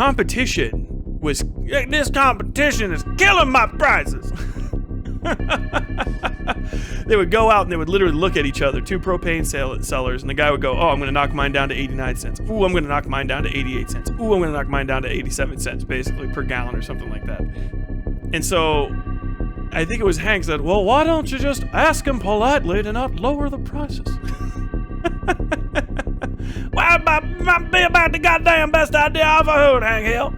competition was, this competition is killing my prices. They would go out and they would literally look at each other, two propane sellers, and the guy would go, oh, I'm going to knock mine down to 89 cents. Ooh, I'm going to knock mine down to 88 cents. Ooh, I'm going to knock mine down to 87 cents, basically, per gallon or something like that. And so I think it was Hank said, well, why don't you just ask him politely to not lower the prices? Well, might be about the goddamn best idea I've ever heard, Hank Hill.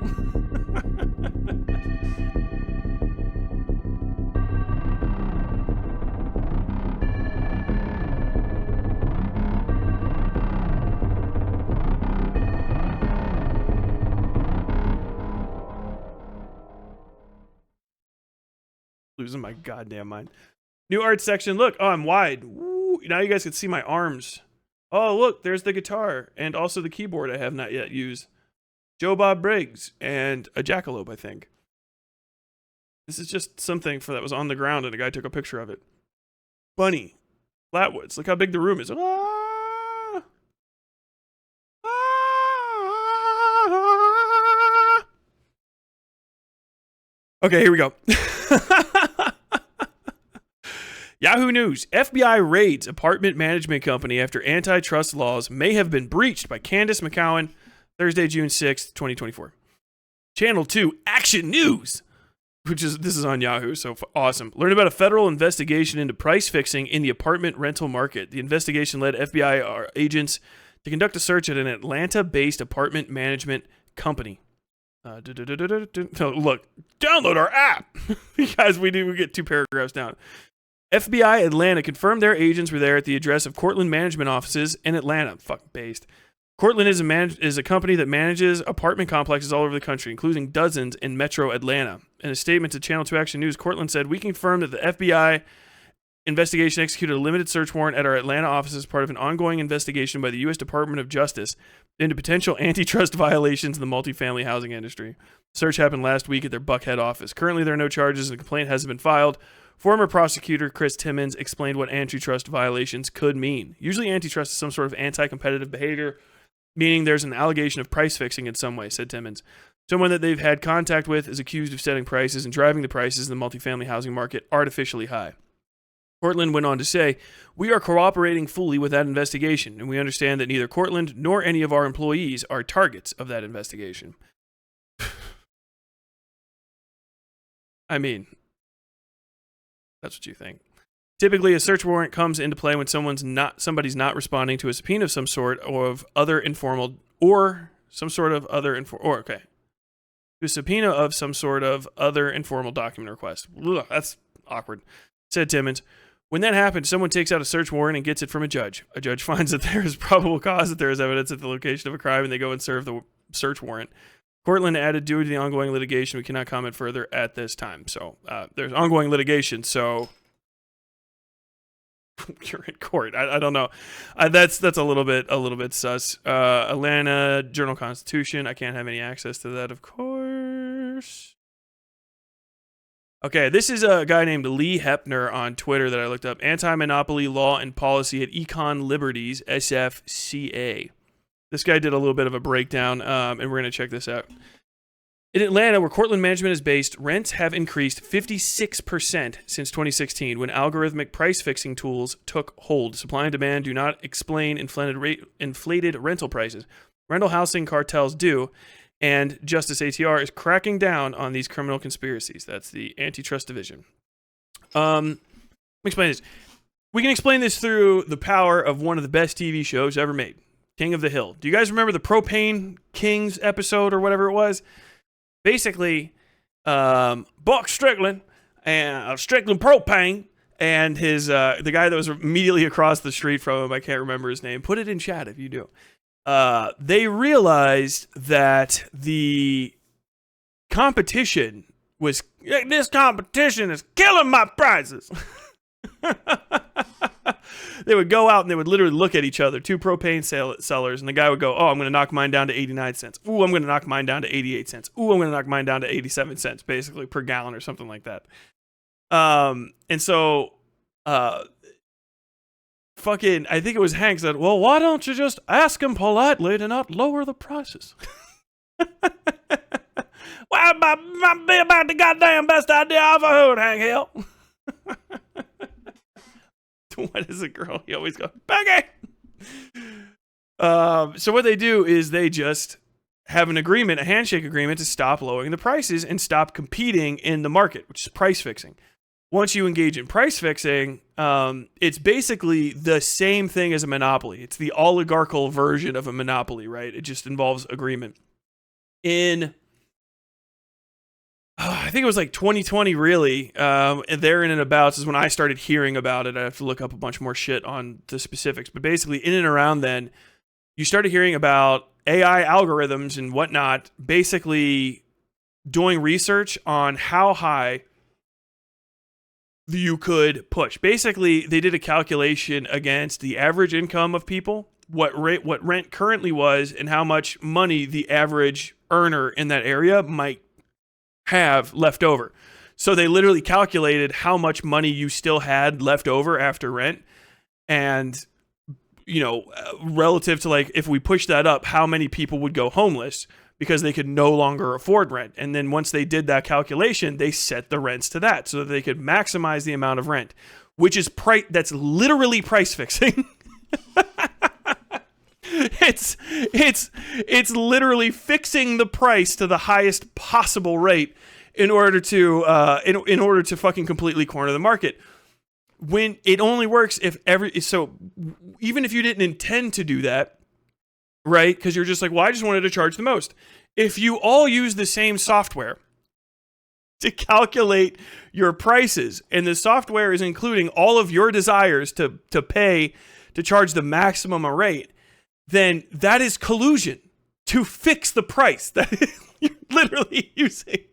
Losing my goddamn mind. New art section. Look, oh, I'm wide. Woo. Now you guys can see my arms. Oh, look, there's the guitar and also the keyboard I have not yet used. Joe Bob Briggs and a jackalope, I think. This is just something that was on the ground and a guy took a picture of it. Bunny. Flatwoods. Look how big the room is. Ah! Ah! Okay, here we go. Yahoo News. FBI raids apartment management company after antitrust laws may have been breached by Candace McCowan. Thursday, June 6th, 2024. Channel 2 Action News, this is on Yahoo, so awesome. Learn about a federal investigation into price fixing in the apartment rental market. The investigation led FBI agents to conduct a search at an Atlanta-based apartment management company. Look, download our app. Guys, we get 2 paragraphs down. FBI Atlanta confirmed their agents were there at the address of Cortland Management Offices in Atlanta. Based. Cortland is a company that manages apartment complexes all over the country, including dozens in Metro Atlanta. In a statement to Channel 2 Action News, Cortland said, we confirm that the FBI investigation executed a limited search warrant at our Atlanta office as part of an ongoing investigation by the U.S. Department of Justice into potential antitrust violations in the multifamily housing industry. The search happened last week at their Buckhead office. Currently, there are no charges and a complaint hasn't been filed. Former prosecutor Chris Timmons explained what antitrust violations could mean. Usually antitrust is some sort of anti-competitive behavior, meaning there's an allegation of price fixing in some way, said Timmons. Someone that they've had contact with is accused of setting prices and driving the prices in the multifamily housing market artificially high. Cortland went on to say, we are cooperating fully with that investigation, and we understand that neither Cortland nor any of our employees are targets of that investigation. I mean, that's what you think. Typically, a search warrant comes into play when somebody's not responding to a subpoena of some sort of other informal to a subpoena of some sort of other informal document request. Ugh, that's awkward, said Timmons. When that happens, someone takes out a search warrant and gets it from a judge. A judge finds that there is probable cause that there is evidence at the location of a crime, and they go and serve the search warrant. Cortland added, due to the ongoing litigation, we cannot comment further at this time. So there's ongoing litigation, so you're in court. I don't know. That's a little bit sus. Atlanta Journal-Constitution. I can't have any access to that, of course. Okay, this is a guy named Lee Hepner on Twitter that I looked up. Anti-Monopoly Law and Policy at Econ Liberties, SFCA. This guy did a little bit of a breakdown, and we're going to check this out. In Atlanta, where Cortland Management is based, rents have increased 56% since 2016 when algorithmic price-fixing tools took hold. Supply and demand do not explain inflated rental prices. Rental housing cartels do, and Justice ATR is cracking down on these criminal conspiracies. That's the Antitrust Division. Let me explain this. We can explain this through the power of one of the best TV shows ever made, King of the Hill. Do you guys remember the Propane Kings episode or whatever it was? Basically, Buck Strickland and Strickland Propane and his the guy that was immediately across the street from him, I can't remember his name. Put it in chat if you do. They realized that the competition was, this competition is killing my prices. They would go out and they would literally look at each other, two propane sellers, and the guy would go, oh, I'm going to knock mine down to 89 cents. Ooh, I'm going to knock mine down to 88 cents. Ooh, I'm going to knock mine down to 87 cents, basically, per gallon or something like that. And so, I think it was Hank said, well, why don't you just ask him politely to not lower the prices? might be about the goddamn best idea I've ever heard, Hank Hill. What is a girl? He always goes, Becky. So what they do is they just have an agreement, a handshake agreement, to stop lowering the prices and stop competing in the market, which is price fixing. Once you engage in price fixing, it's basically the same thing as a monopoly. It's the oligarchical version of a monopoly, right? It just involves agreement. I think it was like 2020, really. And there in and abouts is when I started hearing about it. I have to look up a bunch more shit on the specifics. But basically, in and around then, you started hearing about AI algorithms and whatnot, basically doing research on how high you could push. Basically, they did a calculation against the average income of people, what rent currently was, and how much money the average earner in that area might have left over. So they literally calculated how much money you still had left over after rent, and relative to like if we push that up, how many people would go homeless because they could no longer afford rent. And then once they did that calculation, they set the rents to that so that they could maximize the amount of rent, which is that's literally price fixing. It's literally fixing the price to the highest possible rate in order to in order to fucking completely corner the market. When it only works if even if you didn't intend to do that, right? Because you're just like, well, I just wanted to charge the most. If you all use the same software to calculate your prices, and the software is including all of your desires to pay to charge the maximum rate, then that is collusion to fix the price that you're literally using.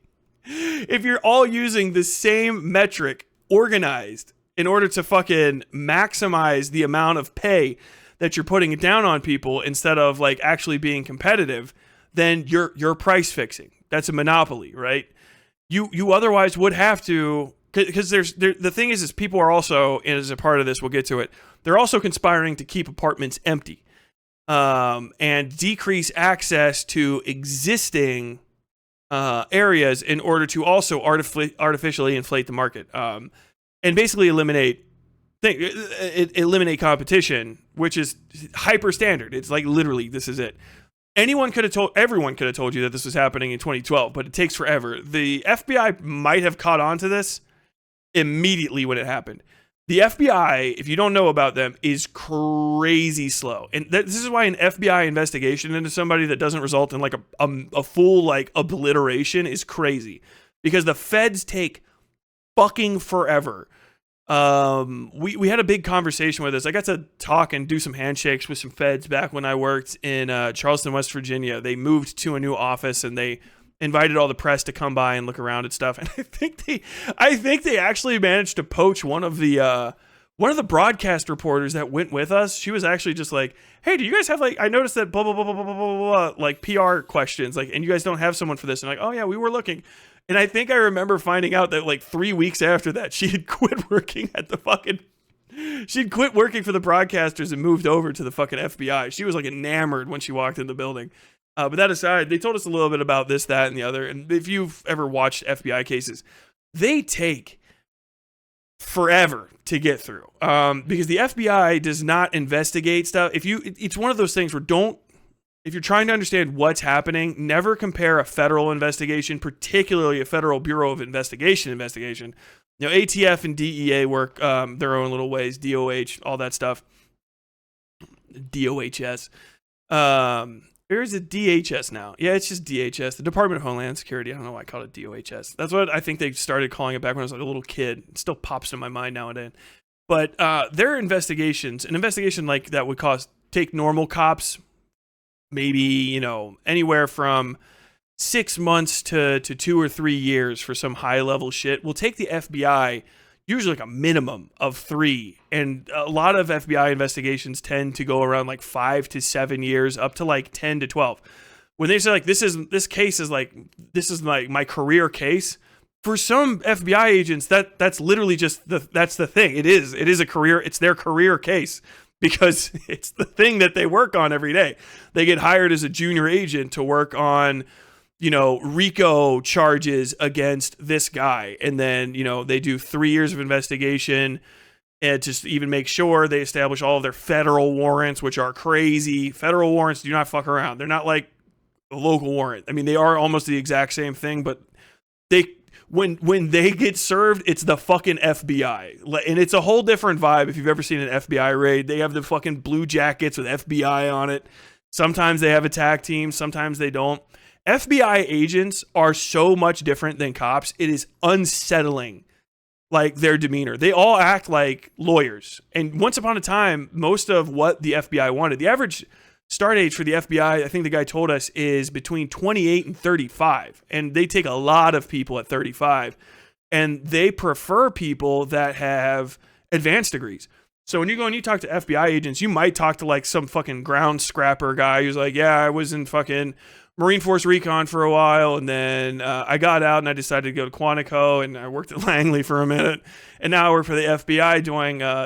If you're all using the same metric organized in order to fucking maximize the amount of pay that you're putting it down on people instead of like actually being competitive, then you're price fixing. That's a monopoly, right? You otherwise would have to, because the thing is people are also, and as a part of this, we'll get to it, they're also conspiring to keep apartments empty and decrease access to existing areas in order to also artificially inflate the market and basically eliminate competition, which is hyper standard. It's like literally this is it. Everyone could have told you that this was happening in 2012, but it takes forever. The FBI might have caught on to this immediately when it happened. The FBI, if you don't know about them, is crazy slow. And this is why an FBI investigation into somebody that doesn't result in like a full like obliteration is crazy. Because the feds take fucking forever. We had a big conversation with this. I got to talk and do some handshakes with some feds back when I worked in Charleston, West Virginia. They moved to a new office and they invited all the press to come by and look around and stuff. And I think they actually managed to poach one of the broadcast reporters that went with us. She was actually just like, "Hey, do you guys have like, I noticed that blah blah blah blah blah blah blah, like PR questions, like, and you guys don't have someone for this." And like, "Oh yeah, we were looking." And I think I remember finding out that like 3 weeks after that, she had quit working at she'd quit working for the broadcasters and moved over to the fucking FBI. She was like enamored when she walked in the building. But that aside, they told us a little bit about this, that, and the other. And if you've ever watched FBI cases, they take forever to get through because the FBI does not investigate stuff. It's one of those things where if you're trying to understand what's happening, never compare a federal investigation, particularly a Federal Bureau of Investigation. ATF and DEA work their own little ways, DOH, all that stuff. DOHS. Or is it DHS now? Yeah, it's just DHS, the Department of Homeland Security. I don't know why I called it DOHS. That's what I think they started calling it back when I was like a little kid. It still pops in my mind nowadays. But their investigations, an investigation like that would take normal cops maybe, anywhere from 6 months to 2 or 3 years for some high level shit. Will take the FBI usually like a minimum of 3. And a lot of FBI investigations tend to go around like 5 to 7 years, up to like 10 to 12. When they say like, this is my career case, for some FBI agents, that's literally just that's the thing. It is a career. It's their career case because it's the thing that they work on every day. They get hired as a junior agent to work on RICO charges against this guy. And then, they do 3 years of investigation and just even make sure they establish all of their federal warrants, which are crazy. Federal warrants do not fuck around. They're not like a local warrant. I mean, they are almost the exact same thing, but when they get served, it's the fucking FBI. And it's a whole different vibe. If you've ever seen an FBI raid, they have the fucking blue jackets with FBI on it. Sometimes they have attack teams, sometimes they don't. FBI agents are so much different than cops. It is unsettling, like their demeanor. They all act like lawyers. And once upon a time, most of what the FBI wanted, the average start age for the FBI, I think the guy told us, is between 28 and 35. And they take a lot of people at 35. And they prefer people that have advanced degrees. So when you go and you talk to FBI agents, you might talk to like some fucking ground scrapper guy who's like, yeah, I was in fucking Marine Force Recon for a while, and then I got out and I decided to go to Quantico, and I worked at Langley for a minute, and now I work for the FBI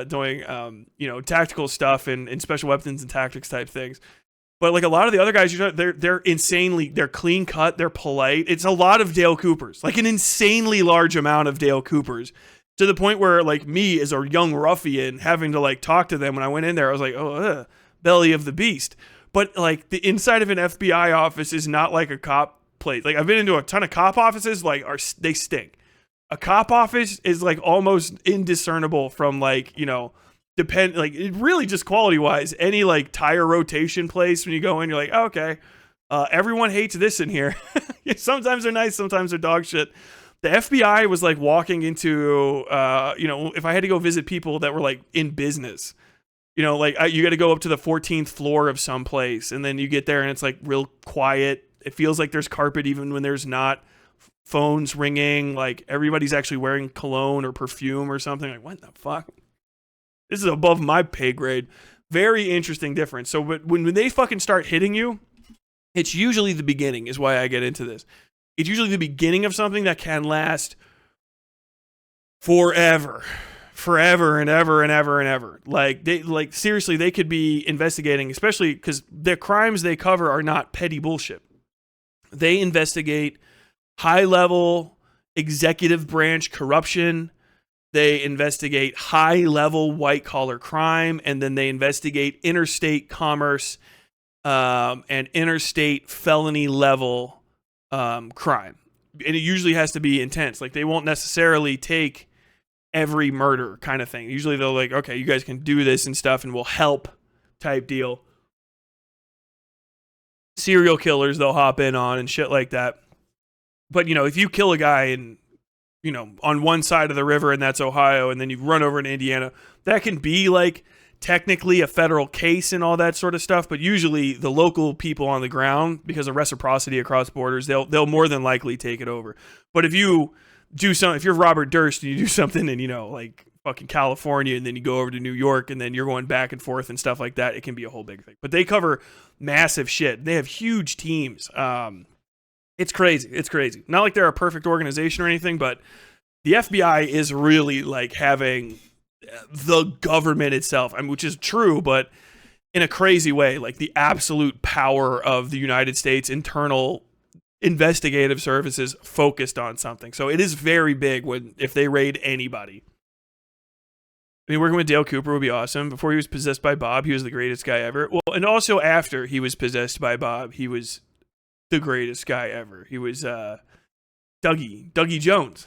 doing tactical stuff and special weapons and tactics type things. But like a lot of the other guys, they're clean cut, they're polite. It's a lot of Dale Coopers, like an insanely large amount of Dale Coopers, to the point where like me as a young ruffian having to like talk to them when I went in there, I was like, belly of the beast. But like the inside of an FBI office is not like a cop place. Like I've been into a ton of cop offices, like they stink. A cop office is like almost indiscernible from like, it really just quality wise, any like tire rotation place when you go in, you're like, oh, okay, everyone hates this in here. Sometimes they're nice, sometimes they're dog shit. The FBI was like walking into, if I had to go visit people that were like in business, you got to go up to the 14th floor of some place, and then you get there and it's like real quiet. It feels like there's carpet even when there's not. Phones ringing, like everybody's actually wearing cologne or perfume or something. Like, what the fuck? This is above my pay grade. Very interesting difference. So when they fucking start hitting you, it's usually the beginning is why I get into this. It's usually the beginning of something that can last forever and ever and ever and ever. Seriously, they could be investigating, especially because the crimes they cover are not petty bullshit. They investigate high-level executive branch corruption. They investigate high-level white-collar crime, and then they investigate interstate commerce and interstate felony-level crime. And it usually has to be intense. Like, they won't necessarily take every murder kind of thing. Usually they'll like, okay, you guys can do this and stuff, and we'll help type deal. Serial killers they'll hop in on and shit like that. But, if you kill a guy in, on one side of the river and that's Ohio, and then you run over to Indiana, that can be like technically a federal case and all that sort of stuff. But usually the local people on the ground, because of reciprocity across borders, they'll more than likely take it over. But if you do something, if you're Robert Durst and you do something in, like fucking California, and then you go over to New York, and then you're going back and forth and stuff like that, it can be a whole big thing. But they cover massive shit. They have huge teams. It's crazy. It's crazy. Not like they're a perfect organization or anything, but the FBI is really like having the government itself, which is true, but in a crazy way, like the absolute power of the United States internal investigative services focused on something. So it is very big if they raid anybody. I mean, working with Dale Cooper would be awesome. Before he was possessed by Bob, he was the greatest guy ever. Well, and also after he was possessed by Bob, he was the greatest guy ever. He was Dougie Jones.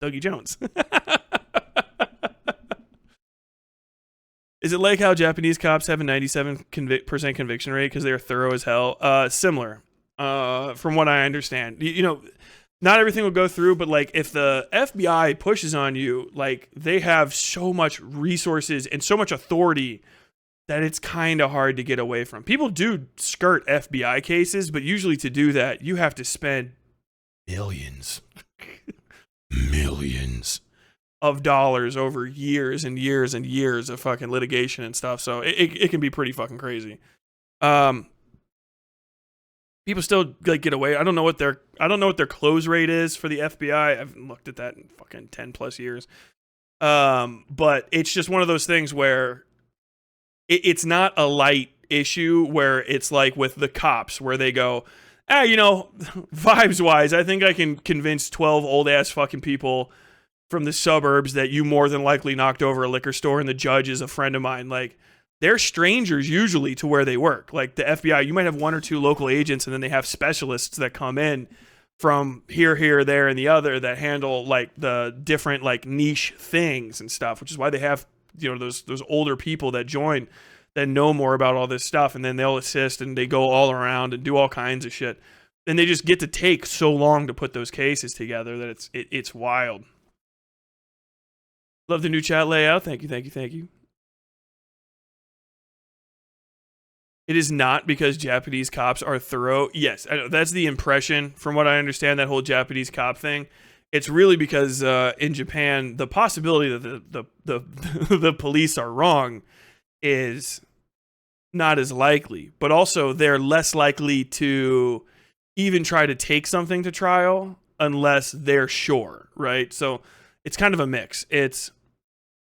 Dougie Jones. Is it like how Japanese cops have a 97% conviction rate because they're thorough as hell? Similar, from what I understand. Not everything will go through, but like if the FBI pushes on you, like they have so much resources and so much authority that it's kind of hard to get away from. People do skirt FBI cases, but usually to do that, you have to spend millions of dollars over years and years and years of fucking litigation and stuff. So it can be pretty fucking crazy. People still like get away. I don't know what their close rate is for the FBI. I haven't looked at that in fucking 10 plus years. But it's just one of those things where it's not a light issue where it's like with the cops where they go, You know, vibes wise, I think I can convince 12 old ass fucking people from the suburbs that you more than likely knocked over a liquor store and the judge is a friend of mine. Like, they're strangers usually to where they work. Like the FBI, you might have one or two local agents and then they have specialists that come in from here, there, and the other that handle like the different like niche things and stuff, which is why they have, you know, those older people that join that know more about all this stuff, and then they'll assist and they go all around and do all kinds of shit. And they just get to take so long to put those cases together that it's wild. Love the new chat layout. Thank you. It is not because Japanese cops are thorough. Yes, I know, that's the impression from what I understand, that whole Japanese cop thing. It's really because in Japan, the possibility that the police are wrong is not as likely, but also they're less likely to even try to take something to trial unless they're sure, right? So it's kind of a mix.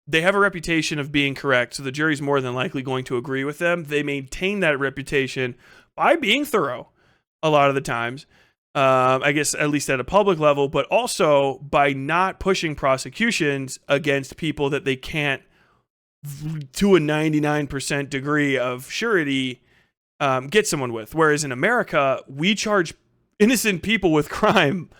They have a reputation of being correct, so the jury's more than likely going to agree with them. They maintain that reputation by being thorough a lot of the times, I guess at least at a public level, but also by not pushing prosecutions against people that they can't, to a 99% degree of surety, get someone with. Whereas in America, we charge innocent people with crime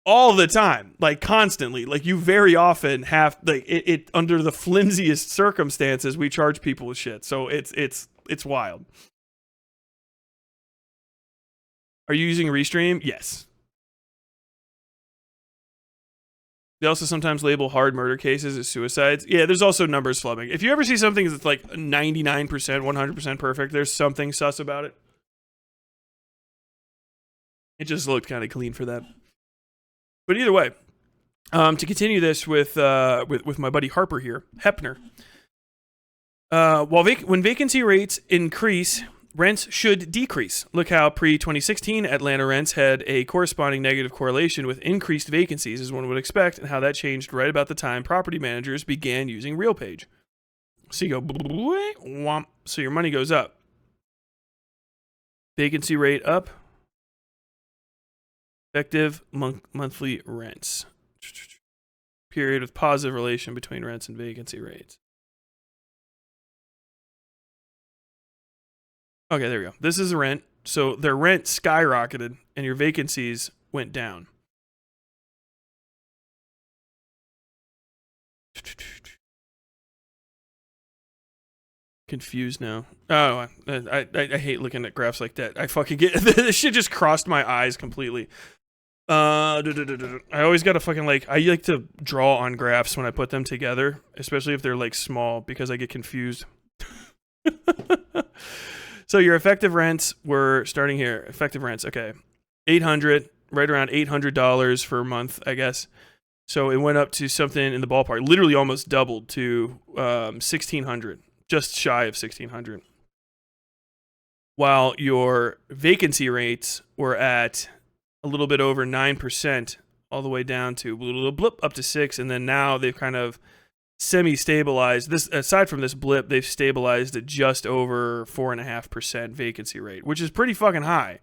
all the time, like constantly. Like you very often have, like it under the flimsiest circumstances, we charge people with shit. So it's wild. Are you using Restream? Yes. They also sometimes label hard murder cases as suicides. Yeah, there's also numbers flubbing. If you ever see something that's like 99%, 100% perfect, there's something sus about it. It just looked kind of clean for that. But either way, to continue this with my buddy Harper here, Hepner. When vacancy rates increase, rents should decrease. Look how pre-2016 Atlanta rents had a corresponding negative correlation with increased vacancies, as one would expect, and how that changed right about the time property managers began using RealPage. So you go, womp, so your money goes up. Vacancy rate up. Effective monthly rents. Period with positive relation between rents and vacancy rates. Okay, there we go. This is a rent. So their rent skyrocketed and your vacancies went down. Confused now. Oh, I hate looking at graphs like that. I fucking get this shit just crossed my eyes completely. I always gotta fucking I like to draw on graphs when I put them together, especially if they're like small, because I get confused. So your effective rents were starting here. Effective rents, okay, $800, right around $800 for a month, I guess. So it went up to something in the ballpark, literally almost doubled to $1,600, just shy of $1,600. While your vacancy rates were at a little bit over 9%, all the way down to blip up to 6%, and then now they've kind of semi-stabilized. This, aside from this blip, they've stabilized at just over 4.5% vacancy rate, which is pretty fucking high.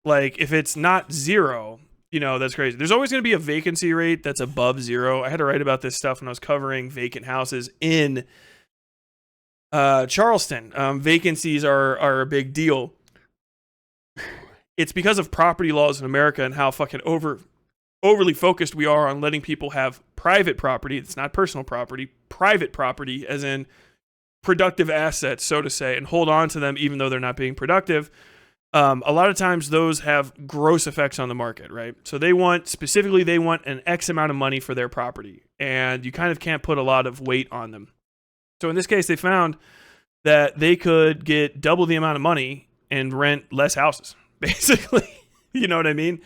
Like, if it's not zero, you know, that's crazy. There's always going to be a vacancy rate that's above zero. I had to write about this stuff when I was covering vacant houses in Charleston. Vacancies are a big deal. It's because of property laws in America and how fucking overly focused we are on letting people have private property. It's not personal property, private property, as in productive assets, so to say, and hold on to them even though they're not being productive. A lot of times those have gross effects on the market, right? So they want an X amount of money for their property, and you kind of can't put a lot of weight on them. So in this case, they found that they could get double the amount of money and rent less houses, basically. You know what I mean?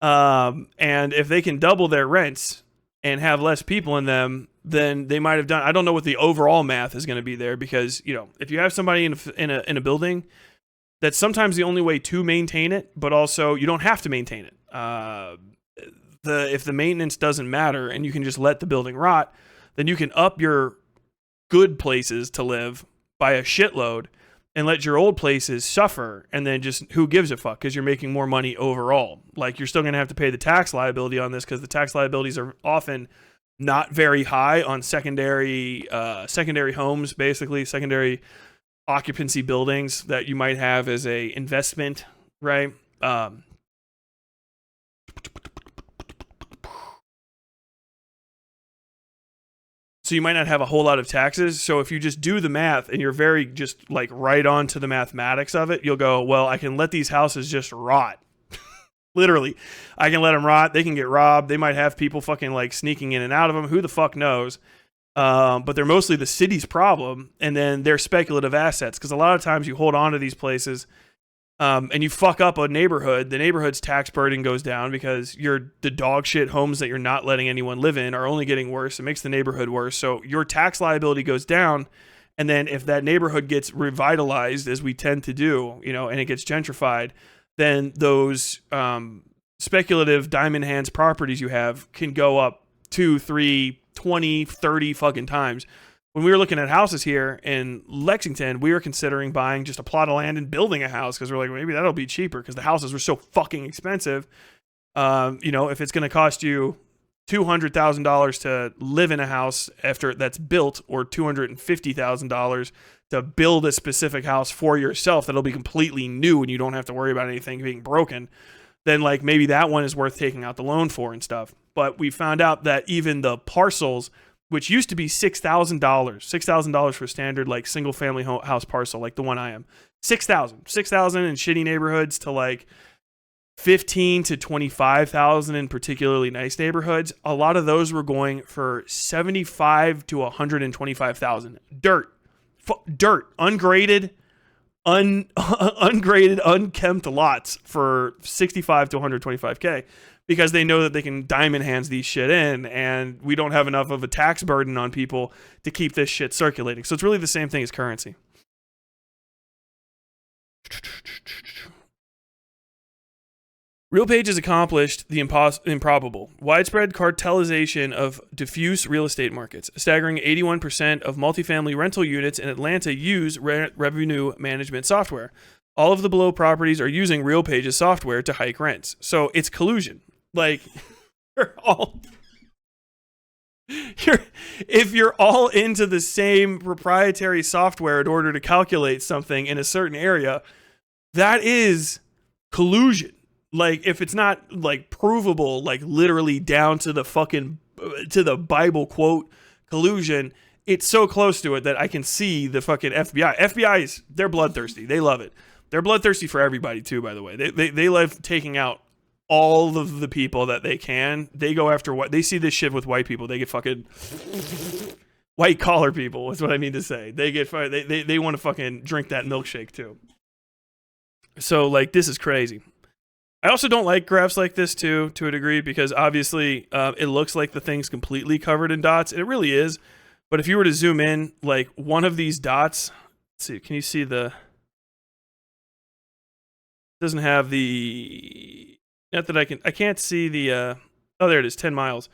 And if they can double their rents and have less people in them, then they might have done. I don't know what the overall math is going to be there, because, you know, if you have somebody in a building, that's sometimes the only way to maintain it, but also you don't have to maintain it. If the maintenance doesn't matter and you can just let the building rot, then you can up your good places to live by a shitload and let your old places suffer, and then just who gives a fuck, because you're making more money overall. Like, you're still going to have to pay the tax liability on this, because the tax liabilities are often not very high on secondary homes, basically secondary occupancy buildings that you might have as a investment, right? So you might not have a whole lot of taxes. So if you just do the math and you're very just like right on to the mathematics of it, you'll go, well, I can let these houses just rot. Literally, I can let them rot. They can get robbed. They might have people fucking like sneaking in and out of them. Who the fuck knows? But they're mostly the city's problem. And then they're speculative assets, because a lot of times you hold on to these places and you fuck up a neighborhood. The neighborhood's tax burden goes down because the dog shit homes that you're not letting anyone live in are only getting worse. It makes the neighborhood worse. So your tax liability goes down. And then if that neighborhood gets revitalized, as we tend to do, and it gets gentrified, then those speculative diamond hands properties you have can go up 2, 3, 20, 30 fucking times. When we were looking at houses here in Lexington, we were considering buying just a plot of land and building a house, because we're like, maybe that'll be cheaper, because the houses were so fucking expensive. If it's going to cost you $200,000 to live in a house after that's built, or $250,000 to build a specific house for yourself that'll be completely new and you don't have to worry about anything being broken, then like maybe that one is worth taking out the loan for and stuff. But we found out that even the parcels, which used to be $6,000 for a standard like single family house parcel, like the one I am, $6,000 in shitty neighborhoods, to like 15 to 25,000 in particularly nice neighborhoods. A lot of those were going for 75 to 125,000. Dirt, ungraded, ungraded, unkempt lots for 65 to 125K, because they know that they can diamond hands these shit in, and we don't have enough of a tax burden on people to keep this shit circulating. So it's really the same thing as currency. RealPage has accomplished the improbable. Widespread cartelization of diffuse real estate markets. A staggering 81% of multifamily rental units in Atlanta use revenue management software. All of the below properties are using RealPage's software to hike rents. So it's collusion. Like, if you're all into the same proprietary software in order to calculate something in a certain area, that is collusion. Like, if it's not like provable, like literally down to the Bible quote collusion, it's so close to it that I can see the fucking FBI. They're bloodthirsty. They love it. They're bloodthirsty for everybody too, by the way. They love taking out all of the people that they can. They go after what they see this shit with white people. They get fucking white collar people. That's what I mean to say. They get they want to fucking drink that milkshake too. So like, this is crazy. I also don't like graphs like this too, to a degree, because obviously it looks like the thing's completely covered in dots. It really is. But if you were to zoom in, like one of these dots, let's see, can you see doesn't have the, not that I can't see the, oh, there it is, 10 miles.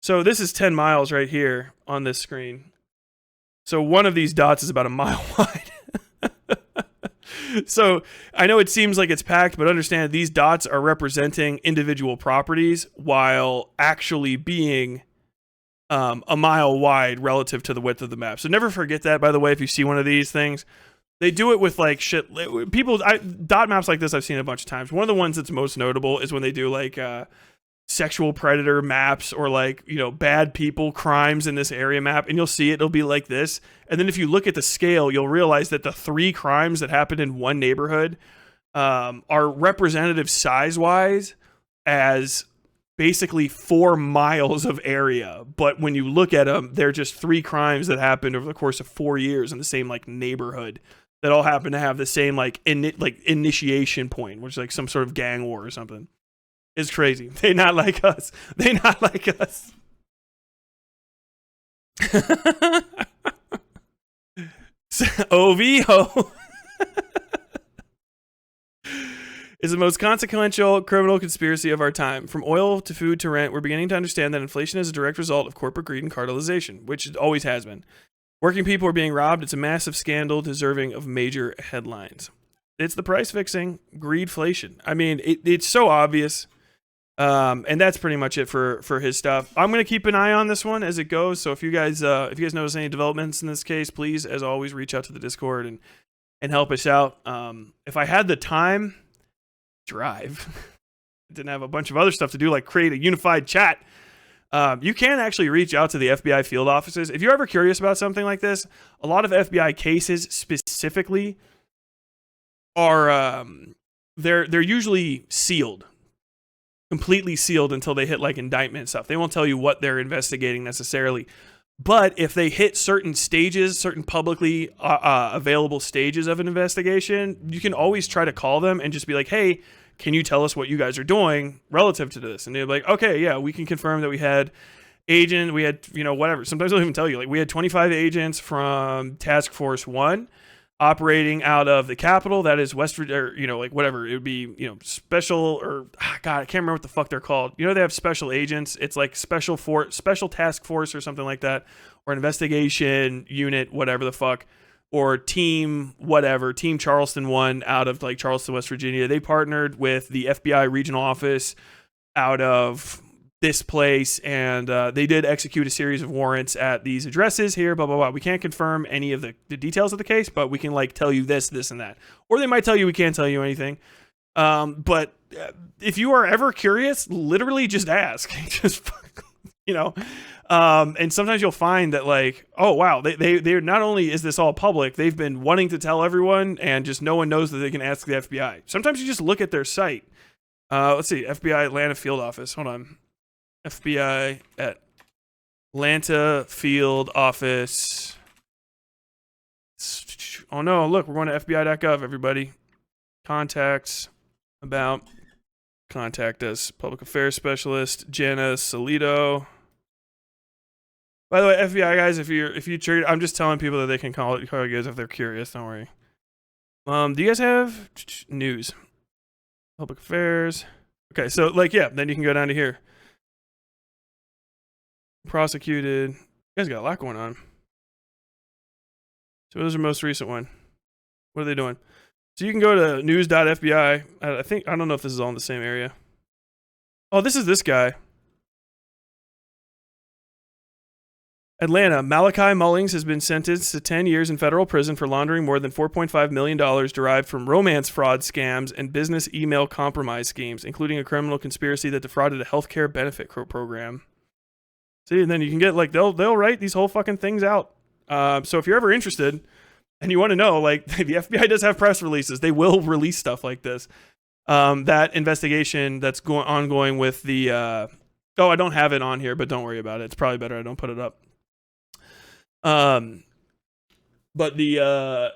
So this is 10 miles right here on this screen. So one of these dots is about a mile wide. So I know it seems like it's packed, but understand these dots are representing individual properties while actually being a mile wide relative to the width of the map. So never forget that, by the way, if you see one of these things. They do it with like shit. Dot maps like this I've seen a bunch of times. One of the ones that's most notable is when they do like sexual predator maps, or like, bad people, crimes in this area map, and you'll see it'll be like this. And then if you look at the scale, you'll realize that the 3 crimes that happened in one neighborhood are representative size-wise as basically 4 miles of area. But when you look at them, they're just 3 crimes that happened over the course of 4 years in the same like neighborhood that all happen to have the same like initiation point, which is like some sort of gang war or something. It's crazy. They not like us. They not like us. OVO is the most consequential criminal conspiracy of our time. From oil to food to rent, we're beginning to understand that inflation is a direct result of corporate greed and cartelization, which it always has been. Working people are being robbed. It's a massive scandal deserving of major headlines. It's the price fixing, greedflation. I mean, it's so obvious. And that's pretty much it for his stuff. I'm gonna keep an eye on this one as it goes. So if you guys notice any developments in this case, please, as always, reach out to the Discord and help us out. If I had the time, drive. I didn't have a bunch of other stuff to do, like create a unified chat. You can actually reach out to the FBI field offices if you're ever curious about something like this. A lot of FBI cases specifically are they're usually sealed. Completely sealed until they hit like indictment stuff. They won't tell you what they're investigating necessarily. But if they hit certain stages, certain publicly available stages of an investigation, you can always try to call them and just be like, hey, can you tell us what you guys are doing relative to this? And they're like, okay, yeah, we can confirm that we had whatever. Sometimes they'll even tell you, like, we had 25 agents from Task Force 1 operating out of the Capitol, that is West Virginia, or, whatever. It would be, special, or, God, I can't remember what the fuck they're called. They have special agents. It's like special task force or something like that, or investigation unit, whatever the fuck, or team Charleston 1 out of, like, Charleston, West Virginia. They partnered with the FBI regional office out of this place, and they did execute a series of warrants at these addresses here, blah, blah, blah. We can't confirm any of the details of the case, but we can, like, tell you this, and that. Or they might tell you we can't tell you anything. But if you are ever curious, literally just ask. Just, and sometimes you'll find that, like, oh, wow, they're not only is this all public, they've been wanting to tell everyone, and just no one knows that they can ask the FBI. Sometimes you just look at their site. Let's see, FBI Atlanta field office. Hold on. FBI at Atlanta field office. Oh no, look, we're going to FBI.gov, everybody. Contacts about, contact us, public affairs specialist, Jana Salido. By the way, FBI guys, if you triggered, I'm just telling people that they can call you guys if they're curious, don't worry. Do you guys have news? Public affairs. Okay, so, like, yeah, then you can go down to here. Prosecuted. You guys got a lot going on. So there's the most recent one. What are they doing? So you can go to news.fbi. I don't know if this is all in the same area. Oh, this is this guy. Atlanta, Malachi Mullings has been sentenced to 10 years in federal prison for laundering more than $4.5 million derived from romance fraud scams and business email compromise schemes, including a criminal conspiracy that defrauded a healthcare benefit program. See, and then you can get, like, they'll write these whole fucking things out. So if you're ever interested and you want to know, like, the FBI does have press releases. They will release stuff like this. That investigation that's ongoing with the, I don't have it on here, but don't worry about it. It's probably better I don't put it up. But yeah,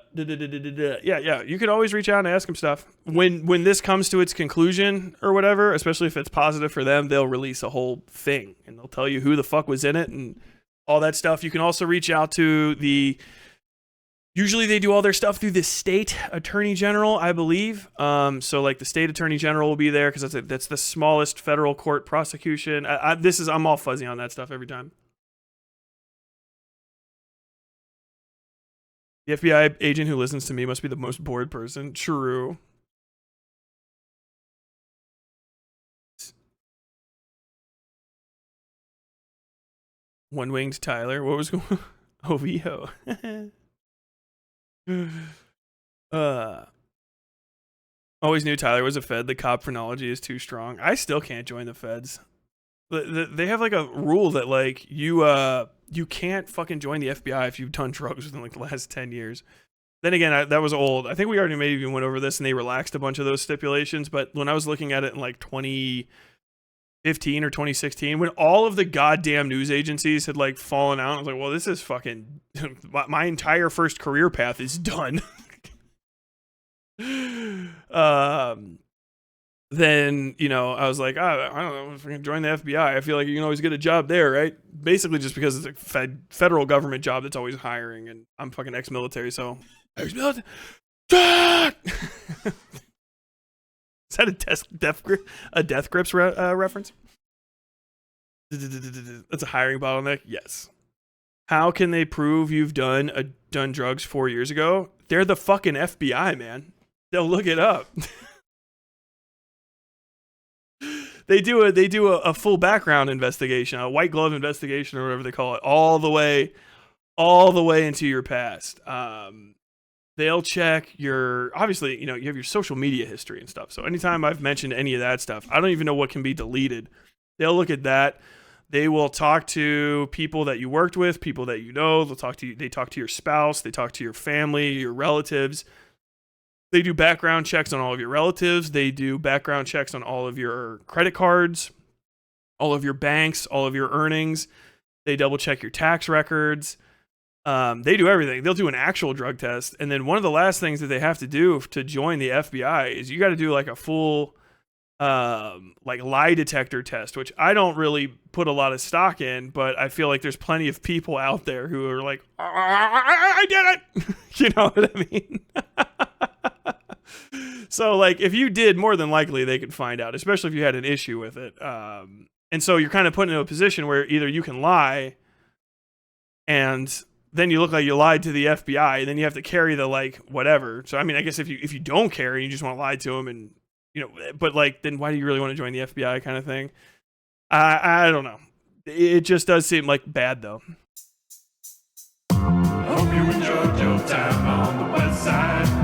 you could always reach out and ask them stuff. When this comes to its conclusion or whatever, especially if it's positive for them, they'll release a whole thing and they'll tell you who the fuck was in it and all that stuff. You can also reach out to usually they do all their stuff through the state attorney general, I believe. So like the state attorney general will be there because that's the smallest federal court prosecution. I'm all fuzzy on that stuff every time. The FBI agent who listens to me must be the most bored person. True. One-winged Tyler. What was going on? OVO. Always knew Tyler was a Fed. The cop phrenology is too strong. I still can't join the Feds. They have like a rule that like you can't fucking join the FBI if you've done drugs within like the last 10 years. Then again, that was old. I think we already maybe even went over this and they relaxed a bunch of those stipulations. But when I was looking at it in like 2015 or 2016, when all of the goddamn news agencies had like fallen out, I was like, well, this is fucking, my entire first career path is done. Then, I was like, I don't know if I can join the FBI. I feel like you can always get a job there, right? Basically just because it's a federal government job that's always hiring, and I'm fucking ex-military, so... Ex-military! Is that a Death Grips reference? That's a hiring bottleneck? Yes. How can they prove you've done drugs 4 years ago? They're the fucking FBI, man. They'll look it up. They do a full background investigation, a white glove investigation, or whatever they call it, all the way into your past. They'll check your, obviously, you have your social media history and stuff. So anytime I've mentioned any of that stuff, I don't even know what can be deleted. They'll look at that. They will talk to people that you worked with, people that you know. They talk to your spouse. They talk to your family, your relatives. They do background checks on all of your relatives. They do background checks on all of your credit cards, all of your banks, all of your earnings. They double check your tax records. They do everything. They'll do an actual drug test. And then one of the last things that they have to do to join the FBI is you got to do like a full like lie detector test, which I don't really put a lot of stock in, but I feel like there's plenty of people out there who are like, I did it. You know what I mean? So like if you did, more than likely they could find out, especially if you had an issue with it. And so you're kind of put into a position where either you can lie and then you look like you lied to the FBI, and then you have to carry the like whatever. So I mean, I guess if you don't care and you just want to lie to them, and but like then why do you really want to join the FBI kind of thing? I don't know. It just does seem like bad though. Hope you enjoyed your time on the Westside.